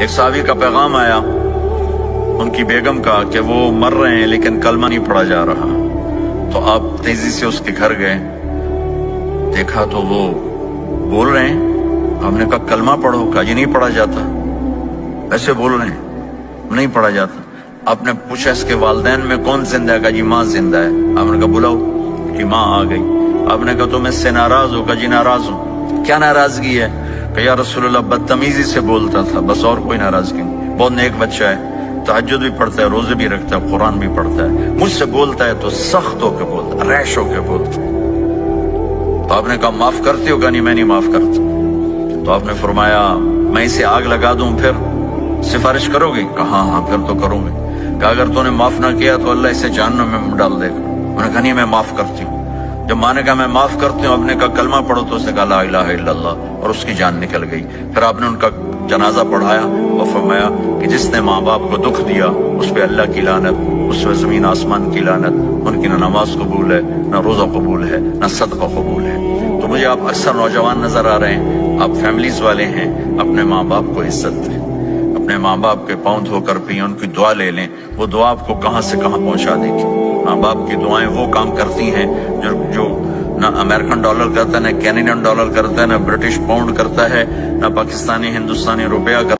ایک صحابی کا پیغام آیا ان کی بیگم کا کہ وہ مر رہے ہیں لیکن کلمہ نہیں پڑھا جا رہا. تو آپ تیزی سے اس کے گھر گئے, دیکھا تو وہ بول رہے ہیں. ہم نے کہا کلمہ پڑھو, کہا یہ نہیں پڑھا جاتا. ایسے بول رہے ہیں نہیں پڑھا جاتا. آپ نے پوچھا اس کے والدین میں کون زندہ ہے؟ کہا جی ماں زندہ ہے. آپ نے کہا بلاؤ, کہ ماں آ گئی. آپ نے کہا تم اس سے ناراض ہو؟ کہا جی ناراض ہوں. کیا ناراضگی ہے؟ کہ یا رسول اللہ بدتمیزی سے بولتا تھا, بس اور کوئی ناراضگی نہیں. بہت نیک بچہ ہے, تہجد بھی پڑھتا ہے, روزے بھی رکھتا ہے, قرآن بھی پڑھتا ہے. مجھ سے بولتا ہے تو سخت ہو کے بولتا ہے, ریش ہو کے بولتا ہے. تو آپ نے کہا معاف کرتے ہو؟ کہا نہیں میں نہیں معاف کرتا. تو آپ نے فرمایا میں اسے آگ لگا دوں پھر سفارش کرو گے؟ کہا ہاں پھر تو کروں گے. کہ اگر تو نے معاف نہ کیا تو اللہ اسے جہنم میں ڈال دے گا. انہوں نے کہا نہیں میں معاف کرتی ہوں. جب ماں نے کہا میں معاف کرتی ہوں, آپ نے کہا کلمہ پڑھو, تو اس نے کہا لا الہ الا اللہ, اور اس کی جان نکل گئی. پھر آپ نے ان کا جنازہ پڑھایا اور فرمایا کہ جس نے ماں باپ کو دکھ دیا اس پہ اللہ کی لعنت, اس پہ زمین آسمان کی لعنت. ان کی نہ نماز قبول ہے, نہ روزہ قبول ہے, نہ صدقہ قبول ہے. تو مجھے آپ اکثر نوجوان نظر آ رہے ہیں, آپ فیملیز والے ہیں, اپنے ماں باپ کو عزت دیں, اپنے ماں باپ کے پاؤں دھو کر پئیں, ان کی دعا لے لیں. وہ دعا آپ کو کہاں سے کہاں پہنچا دے گی. ماں باپ کی دعائیں وہ کام کرتی ہیں جو نہ امریکن ڈالر کرتا ہے, نہ کینیڈین ڈالر کرتا ہے, نہ برٹش پاؤنڈ کرتا ہے, نہ پاکستانی ہندوستانی روپیہ کرتا ہے.